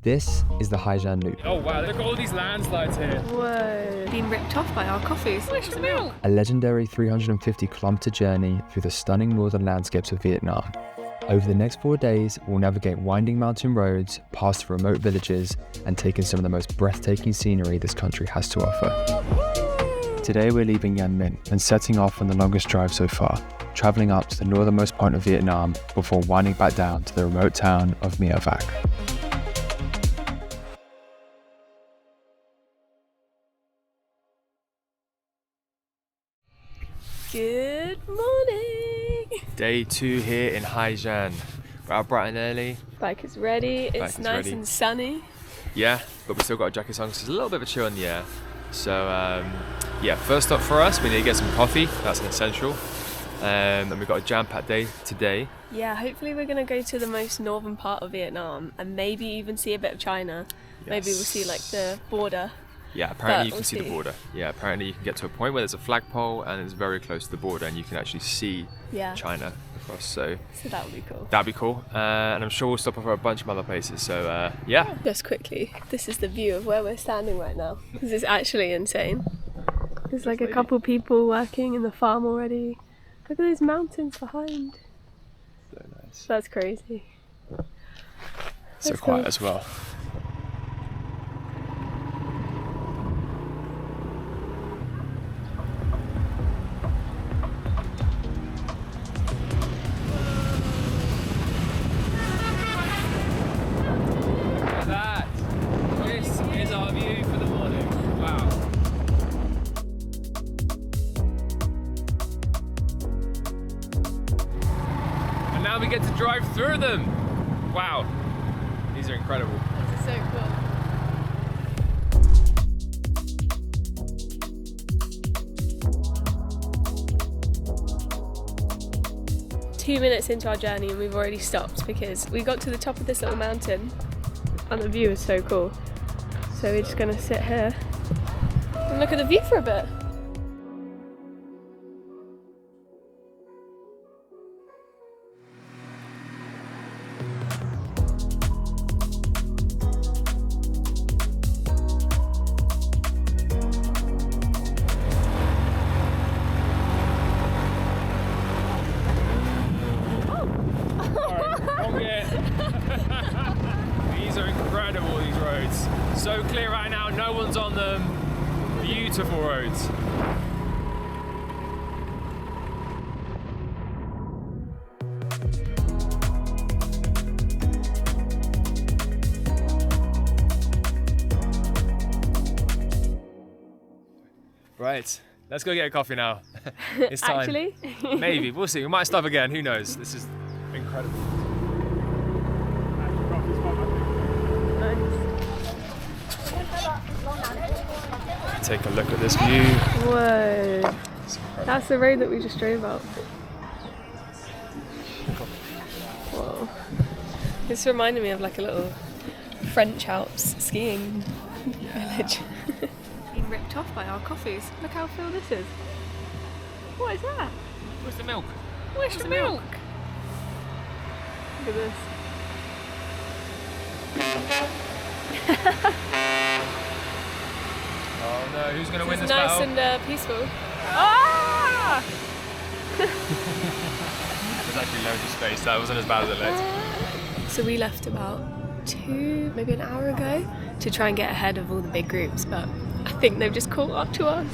This is the Ha Giang Loop. Oh wow, look at all these landslides here. Whoa. Being ripped off by our coffees. Where's the milk? A legendary 350-kilometer journey through the stunning northern landscapes of Vietnam. Over the next 4 days, we'll navigate winding mountain roads, pass through remote villages, and take in some of the most breathtaking scenery this country has to offer. Today we're leaving Yen Minh and setting off on the longest drive so far, traveling up to the northernmost point of Vietnam before winding back down to the remote town of Meo Vac. Good morning. Day 2 here in Ha Giang. We're out bright and early. Bike is ready. It's nice and sunny. Yeah, but we still got our jackets on because there's a little bit of a chill in the air. So yeah, first up for us, we need to get some coffee. That's an essential. And we've got a jam-packed day today. Yeah, hopefully we're going to go to the most northern part of Vietnam and maybe even see a bit of China. Yes. Maybe we'll see like the border. Yeah, apparently you can see the border. Yeah, apparently you can get to a point where there's a flagpole and it's very close to the border and you can actually see China across. So that would be cool. That'd be cool. And I'm sure we'll stop off at a bunch of other places. So yeah. Just quickly, this is the view of where we're standing right now. This is actually insane. There's like a couple people working in the farm already. Look at those mountains behind. So nice. That's crazy. So quiet as well. We get to drive through them. Wow, these are incredible. This is so cool. Two minutes into our journey and we've already stopped because we got to the top of this little mountain and the view is so cool. So we're just gonna sit here and look at the view for a bit. These are incredible, these roads. So clear right now, no one's on them. Beautiful roads. Right, let's go get a coffee now. It's time. Actually? Maybe, we'll see. We might stop again, who knows? This is incredible. Take a look at this view. Whoa. That's the road that we just drove up. Whoa. This reminded me of like a little French Alps skiing village. Being ripped off by our coffees. Look how full this is. What is that? Where's the milk? Where's the milk? Look at this. Oh no, who's going to win this nice battle? Nice and peaceful. Ah! There's actually loads of space. That wasn't as bad as it looked. So we left about maybe an hour ago to try and get ahead of all the big groups, but I think they've just caught up to us.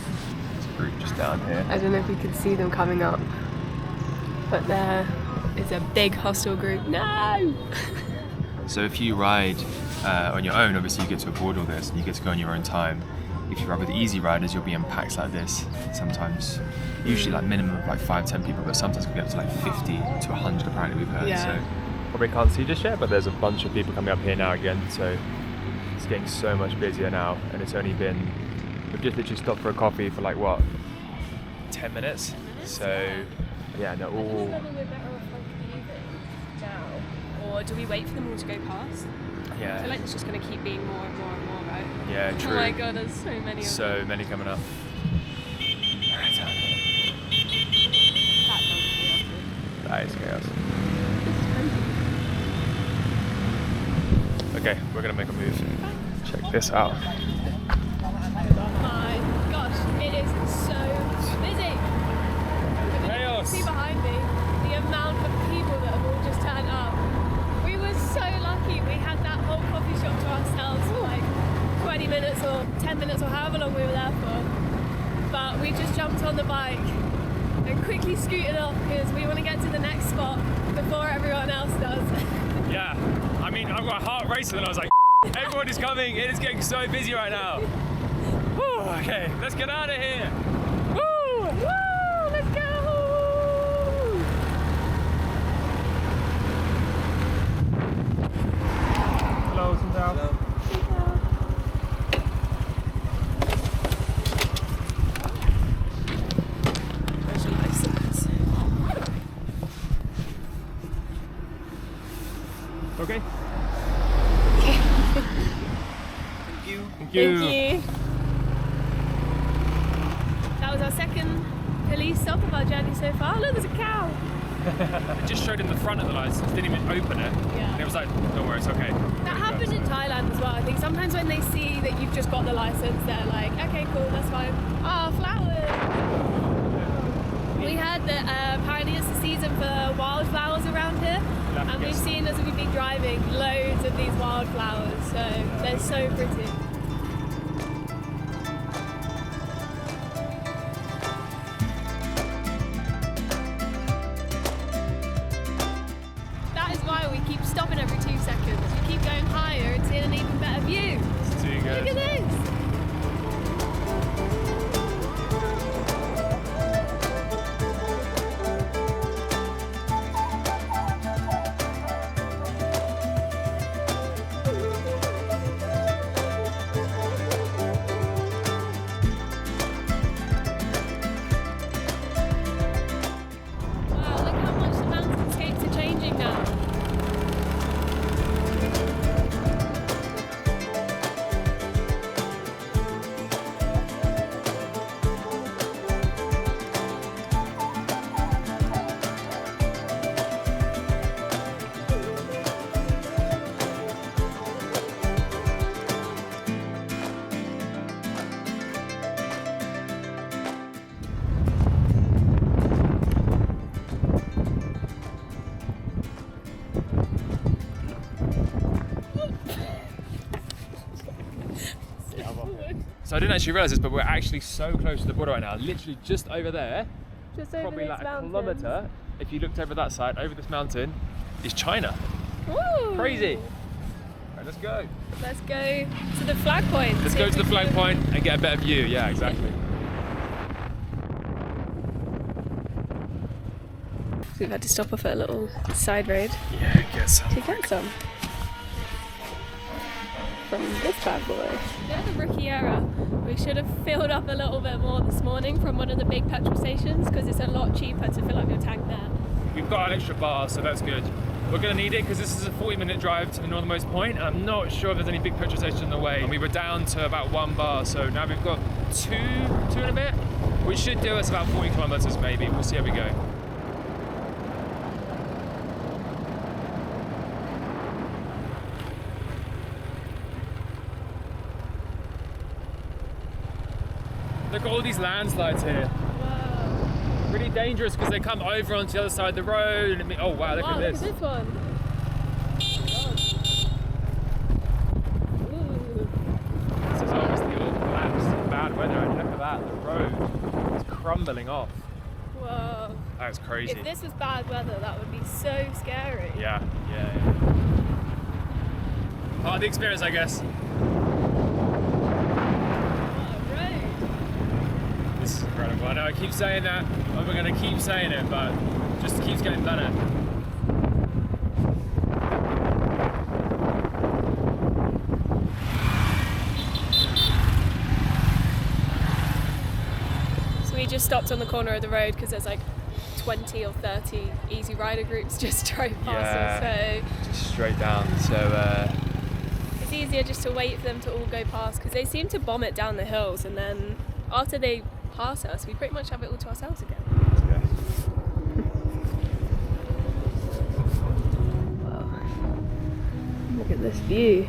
There's a group just down here. I don't know if you can see them coming up, but there is a big hostile group. No! So if you ride on your own, obviously you get to avoid all this and you get to go on your own time. If you ride with the easy riders, you'll be in packs like this. Sometimes, usually like minimum of like 5-10 people, but sometimes we get up to like 50 to 100 apparently we've heard. Yeah. So probably can't see just yet, but there's a bunch of people coming up here now again. So it's getting so much busier now, and it's only been, we've just literally stopped for a coffee for like what, 10 minutes? So yeah, they're all. Or do we wait for them all to go past? Yeah. I feel like it's just going to keep being more and more and more, right? Yeah, true. Oh my god, there's so many of them. So many coming up. That is chaos. Okay, we're gonna make a move. Check this out. My gosh, it is so busy. Chaos. See behind me the amount of people that have all just turned up. We were so lucky. We had that whole coffee shop to ourselves for like 20 minutes or 10 minutes or however long we were there for. But we just jumped on the bike and quickly scooted off because we want to get to the next spot before everyone else does. Yeah, I mean, I've got a heart racing and I was like, everyone is coming, it is getting so busy right now. Woo, okay, let's get out of here. Woo! Woo! Let's go! Hello, Hello. Where's your license? Okay. Thank you. Thank you. That was our second police stop of our journey so far. Look, there's a cow. It just showed him the front of the license, didn't even open it. Yeah. And it was like, don't worry, it's okay. That happened in Thailand as well. I think sometimes when they see that you've just got the license, they're like, okay, cool, that's fine. Oh, flowers. We heard that apparently it's the season for wildflowers around here. And we've seen as we've been driving loads of these wildflowers, so they're so pretty. That is why we keep stopping every 2 seconds. We keep going higher and seeing an even better view. It's too good. Look at this. Wow, look how much the mountainscapes are changing now. So I didn't actually realise this, but we're actually so close to the border right now. Literally just over there, Just over probably these like a mountains. kilometre. If you looked over that side, over this mountain, is China. Woo! Crazy. Right, let's go. Let's go to the flag point. Let's See go if to the we flag can- point and get a better view. Yeah, exactly. So we've had to stop off at a little side road Yeah, get some. to get some. From this bad boy. Yeah, the rookie error. We should have filled up a little bit more this morning from one of the big petrol stations because it's a lot cheaper to fill up your tank there. We've got an extra bar, so that's good. We're going to need it because this is a 40-minute drive to the northernmost point, and I'm not sure if there's any big petrol station in the way. And we were down to about 1 bar, so now we've got two and a bit, which should do us about 40 kilometers maybe. We'll see how we go. Look at all these landslides here. Wow. Really dangerous because they come over onto the other side of the road. And oh wow, look Wow, at this. Look at this one. Ooh. This is obviously all collapsed in bad weather, and look at that, the road is crumbling off. Whoa. That's crazy. If this was bad weather, that would be so scary. Yeah. Part of the experience, I guess. What a road. This is incredible. I know I keep saying that, and we're going to keep saying it, but just keeps getting better. So we just stopped on the corner of the road because there's like 20 or 30 easy rider groups just drove past us, so just straight down. So it's easier just to wait for them to all go past because they seem to bomb it down the hills, and then after they pass us, we pretty much have it all to ourselves again. Look at this view.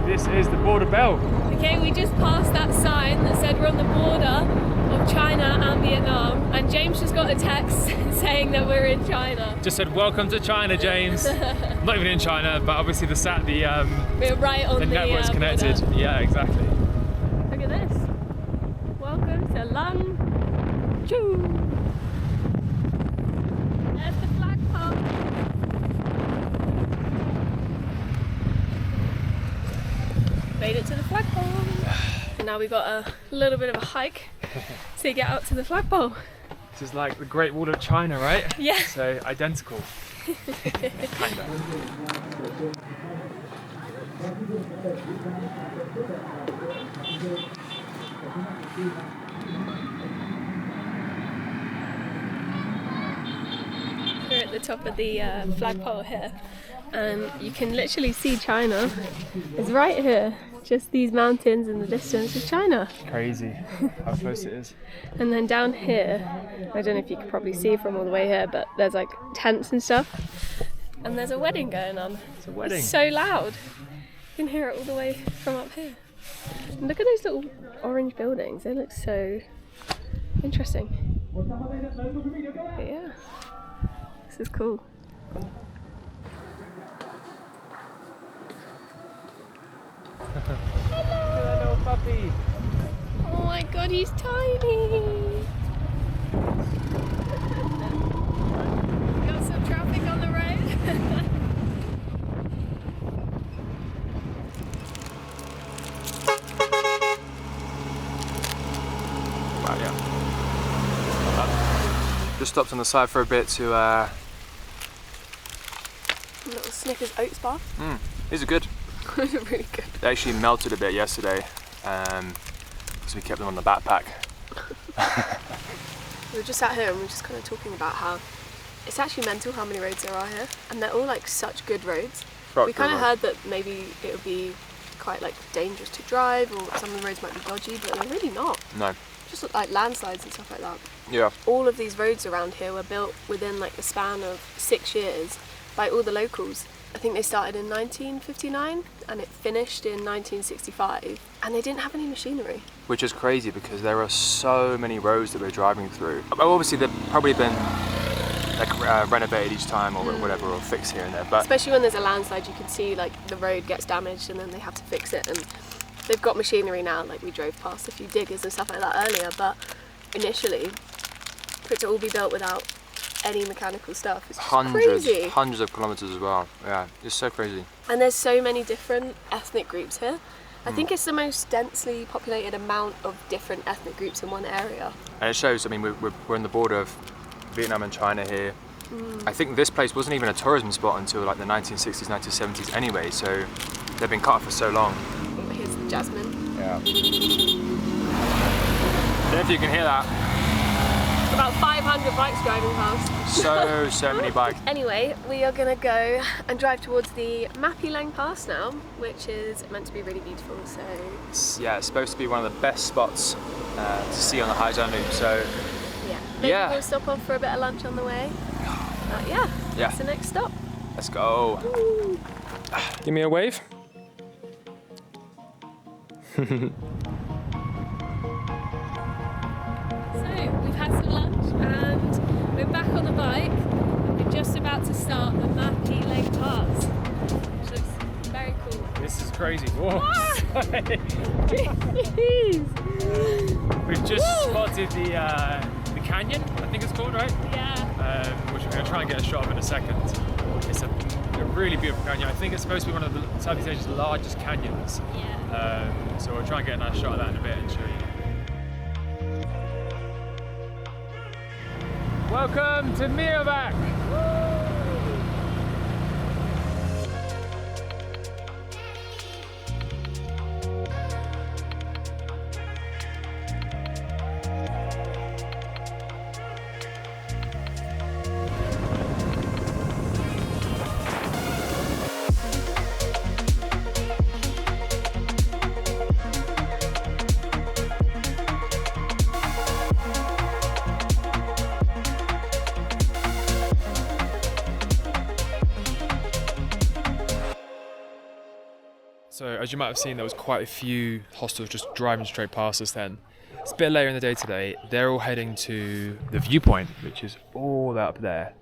This is the border bell. Okay, we just passed that sign that said we're on the border of China and Vietnam, and James just got a text saying that we're in China. Just said, welcome to China, James. Not even in China, but obviously We're right on the the network's connected. border. Yeah, exactly. Look at this. Welcome to Langzhou. There's the flagpole. Made it to the flagpole. And now we've got a little bit of a hike to get out to the flagpole. This is like the Great Wall of China, right? Yeah. So identical. Kind of. We're at the top of the flagpole here, and you can literally see China. It's right here. Just these mountains in the distance is China. Crazy how close it is. And then down here, I don't know if you can probably see from all the way here, but there's like tents and stuff. And there's a wedding going on. It's a wedding. It's so loud. You can hear it all the way from up here. And look at those little orange buildings. They look so interesting. But yeah, this is cool. Hello, puppy. Oh my god, he's tiny! Got some traffic on the road. Wow, yeah. Just stopped on the side for a bit to. Little Snickers oats bar. These are good. Those are really good. They actually melted a bit yesterday, because we kept them on the backpack. We were just sat here and we were just kind of talking about how it's actually mental how many roads there are here, and they're all like such good roads. We kind of heard that maybe it would be quite like dangerous to drive, or some of the roads might be dodgy, but they're really not. No. Just like landslides and stuff like that. Yeah. All of these roads around here were built within like the span of 6 years by all the locals. I think they started in 1959 and it finished in 1965, and they didn't have any machinery. Which is crazy because there are so many roads that we're driving through. Obviously they've probably been like renovated each time or whatever, or fixed here and there. But especially when there's a landslide, you can see like the road gets damaged and then they have to fix it, and they've got machinery now. Like we drove past a few diggers and stuff like that earlier, but initially for it to all be built without any mechanical stuff, it's just crazy. Hundreds of kilometers as well. Yeah, it's so crazy. And there's so many different ethnic groups here. I think it's the most densely populated amount of different ethnic groups in one area. And it shows. I mean, we're on the border of Vietnam and China here. I think this place wasn't even a tourism spot until like the 1960s, 1970s anyway, so they've been cut off for so long. Here's the jasmine. Yeah. I don't know if you can hear that. About 500 bikes driving past. So many bikes. Anyway, we are gonna go and drive towards the Mai Pi Leng Pass now, which is meant to be really beautiful. So It's supposed to be one of the best spots to see on the Ha Giang Loop. So maybe we'll stop off for a bit of lunch on the way. Yeah, that's the next stop. Let's go. Woo. Give me a wave. So we've had some lunch and we're back on the bike, and we're just about to start the Mai Pi Leng Pass, which looks very cool. This is crazy. Whoa. Jeez. We've just spotted the canyon, I think it's called, right? Yeah. Which we're going to try and get a shot of in a second. It's a really beautiful canyon. I think it's supposed to be one of the Southeast Asia's largest canyons. Yeah. So we'll try and get a nice shot of that in a bit and show you. Welcome to Meo Vac! So as you might have seen, there was quite a few hostels just driving straight past us then. It's a bit later in the day today. They're all heading to the Viewpoint, which is all up there.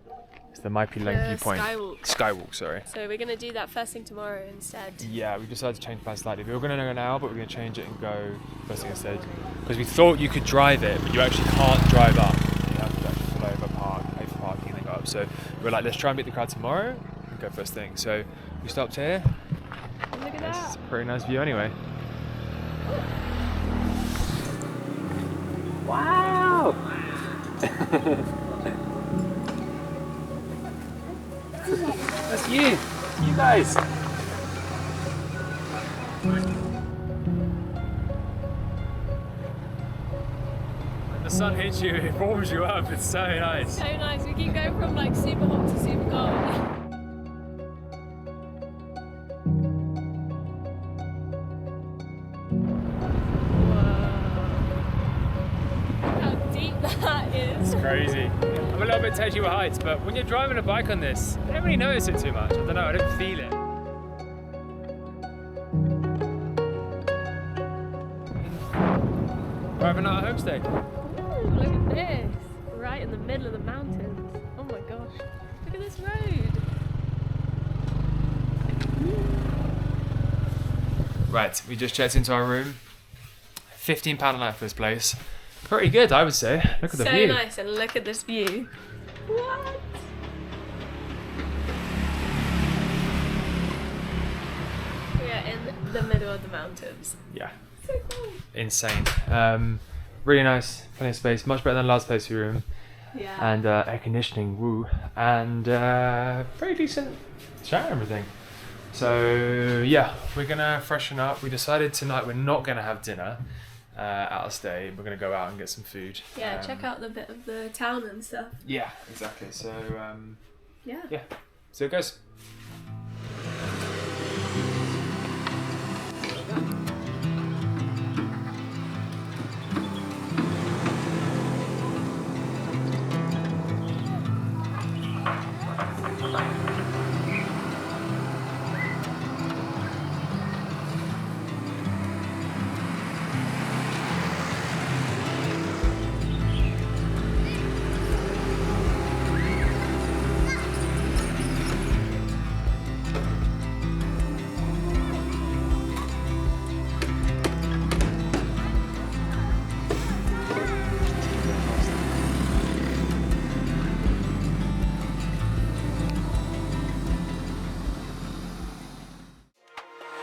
It's the Mai Pi Leng Viewpoint. Skywalk. Skywalk, sorry. So we're going to do that first thing tomorrow instead. Yeah, we decided to change the plan slightly. We were going to go now, but we're going to change it and go first thing instead. Because we thought you could drive it, but you actually can't drive up. You have to actually pull over, park, pay for parking, and then go up. So we were like, let's try and beat the crowd tomorrow and go first thing. So we stopped here. Look at It's that. a pretty nice view anyway. Wow! That's you! You guys! When the sun hits you, it warms you up. It's so nice. So nice. We keep going from like super hot to super cold. It's crazy. I'm a little bit touchy with heights, but when you're driving a bike on this, you don't really notice it too much. I don't know, I don't feel it. Driving out a homestay. Ooh, look at this. Right in the middle of the mountains. Oh my gosh. Look at this road. Right, we just checked into our room. £15 a night for this place. Pretty good, I would say. Look at the view. So nice, and look at this view. What? We are in the middle of the mountains. Yeah, So cool. insane. Really nice, plenty of space, much better than the last place we were in. Yeah. And air conditioning, woo. And pretty decent shower and everything. So yeah, we're gonna freshen up. We decided tonight we're not gonna have dinner at our stay. We're gonna go out and get some food. Yeah, check out the bit of the town and stuff. Yeah, exactly. So Yeah. yeah, so it goes.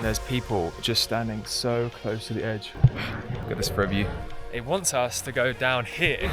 There's people just standing so close to the edge. Look at this for a view. It wants us to go down here.